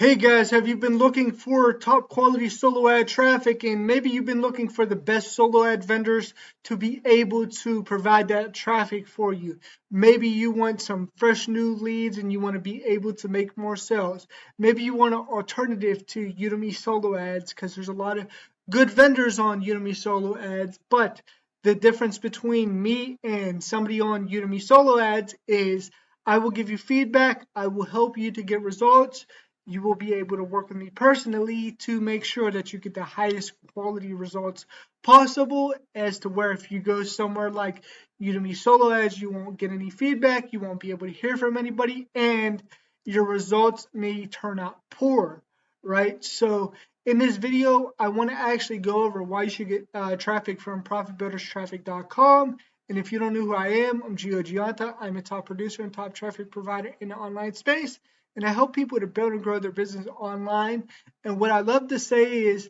Hey guys, have you been looking for top quality solo ad traffic, and maybe you've been looking for the best solo ad vendors to be able to provide that traffic for you? Maybe you want some fresh new leads and you want to be able to make more sales. Maybe you want an alternative to Udimi Solo Ads because there's a lot of good vendors on Udimi Solo Ads, but the difference between me and somebody on Udimi Solo Ads is I will give you feedback, I will help you to get results. You will be able to work with me personally to make sure that you get the highest quality results possible, as to where if you go somewhere like Udemy Solo Ads, you won't get any feedback, you won't be able to hear from anybody, and your results may turn out poor, right? So in this video, I want to actually go over why you should get traffic from profitbuilderstraffic.com. And if you don't know who I am, I'm Gio Gianta. I'm a top producer and top traffic provider in the online space, and I help people to build and grow their business online. And what I love to say is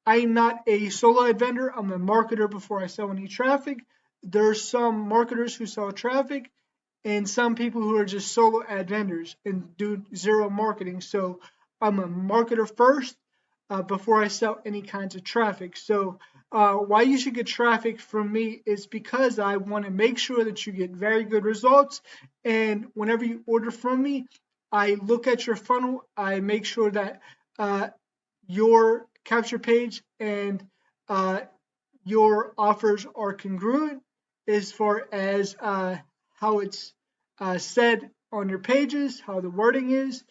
I'm not a solo ad vendor. I'm a marketer before I sell any traffic. There's some marketers who sell traffic and some people who are just solo ad vendors and do zero marketing. So I'm a marketer first before I sell any kinds of traffic. So why you should get traffic from me is because I want to make sure that you get very good results. And whenever you order from me, I look at your funnel. I make sure that your capture page and your offers are congruent as far as how it's said on your pages, how the wording is,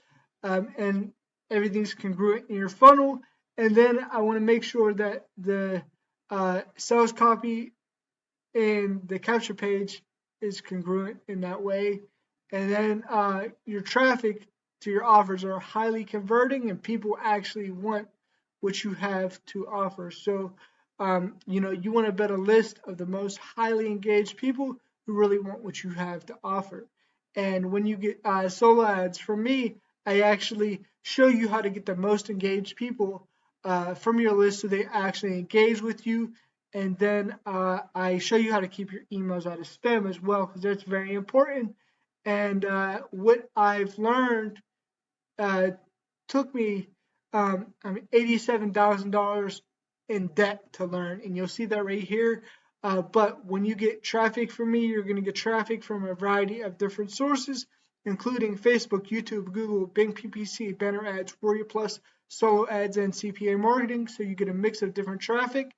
and everything's congruent in your funnel. And then I want to make sure that the sales copy and the capture page is congruent in that way. And then your traffic to your offers are highly converting and people actually want what you have to offer. So, you want to build a list of the most highly engaged people who really want what you have to offer. And when you get solo ads from me, I actually show you how to get the most engaged people from your list so they actually engage with you. And then I show you how to keep your emails out of spam as well, because that's very important. And what I've learned took me $87,000 in debt to learn, and you'll see that right here. But when you get traffic from me, you're going to get traffic from a variety of different sources, including Facebook, YouTube, Google, Bing PPC, banner ads, Warrior Plus, solo ads, and CPA marketing. So you get a mix of different traffic,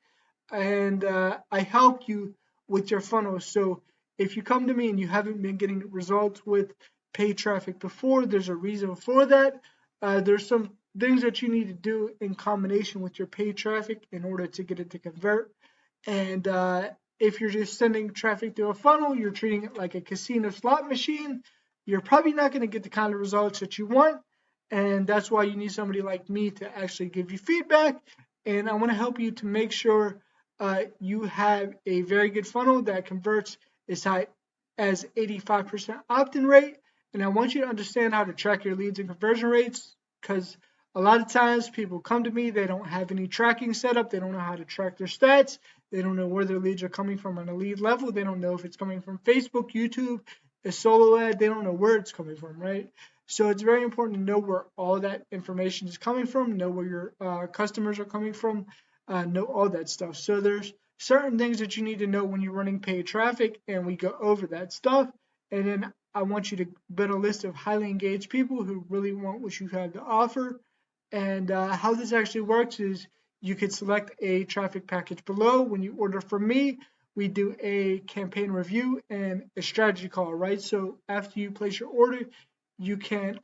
and I help you with your funnel. So if you come to me and you haven't been getting results with paid traffic before, there's a reason for that. There's some things that you need to do in combination with your paid traffic in order to get it to convert. And if you're just sending traffic through a funnel, you're treating it like a casino slot machine, you're probably not going to get the kind of results that you want. And that's why you need somebody like me to actually give you feedback. And I want to help you to make sure you have a very good funnel that converts as high as 85% opt-in rate. And I want you to understand how to track your leads and conversion rates, because a lot of times people come to me, they don't have any tracking set up, they don't know how to track their stats, they don't know where their leads are coming from on a lead level, they don't know if it's coming from Facebook, YouTube, a solo ad, they don't know where it's coming from, right? So it's very important to know where all that information is coming from, know where your customers are coming from, know all that stuff. So there's certain things that you need to know when you're running paid traffic, and we go over that stuff. And then I want you to build a list of highly engaged people who really want what you have to offer. And how this actually works is you could select a traffic package below. When you order from me, we do a campaign review and a strategy call, right? So after you place your order, you can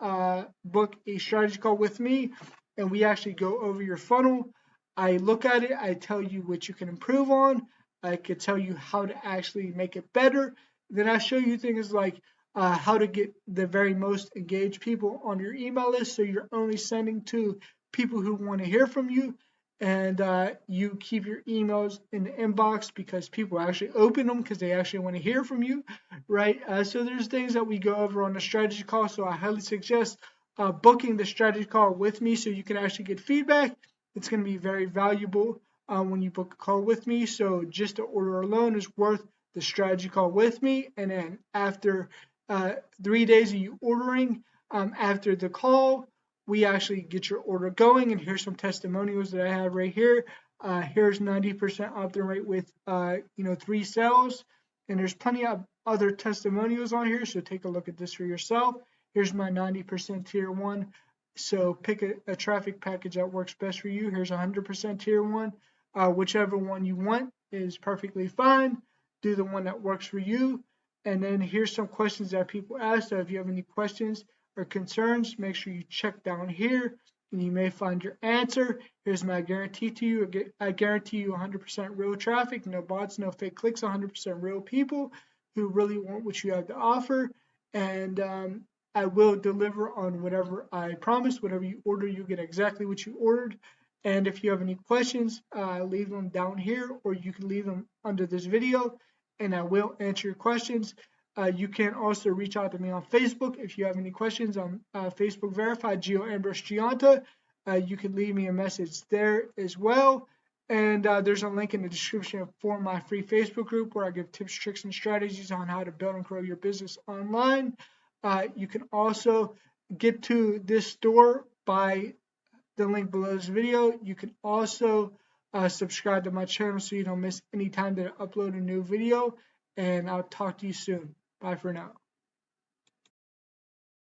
book a strategy call with me, and we actually go over your funnel. I look at it, I tell you what you can improve on, I could tell you how to actually make it better. Then I show you things like how to get the very most engaged people on your email list, so you're only sending to people who want to hear from you, and you keep your emails in the inbox because people actually open them because they actually want to hear from you, right? So there's things that we go over on the strategy call, so I highly suggest booking the strategy call with me so you can actually get feedback. It's going to be very valuable when you book a call with me. So just the order alone is worth the strategy call with me. And then after 3 days of you ordering, after the call, we actually get your order going. And here's some testimonials that I have right here. Here's 90% opt-in rate with 3 sales, and there's plenty of other testimonials on here, so take a look at this for yourself. Here's my 90% tier 1. So pick a traffic package that works best for you. Here's 100% tier 1. Whichever one you want is perfectly fine. Do the one that works for you. And then here's some questions that people ask. So if you have any questions or concerns, make sure you check down here and you may find your answer. Here's my guarantee to you. I guarantee you 100% real traffic, no bots, no fake clicks, 100% real people who really want what you have to offer. And I will deliver on whatever I promise. Whatever you order, you get exactly what you ordered. And if you have any questions, leave them down here, or you can leave them under this video, and I will answer your questions. You can also reach out to me on Facebook if you have any questions on Facebook Verified Gio Ambrose Gianta. You can leave me a message there as well. And there's a link in the description for my free Facebook group where I give tips, tricks, and strategies on how to build and grow your business online. You can also get to this store by the link below this video. You can also subscribe to my channel so you don't miss any time that I upload a new video. And I'll talk to you soon. Bye for now.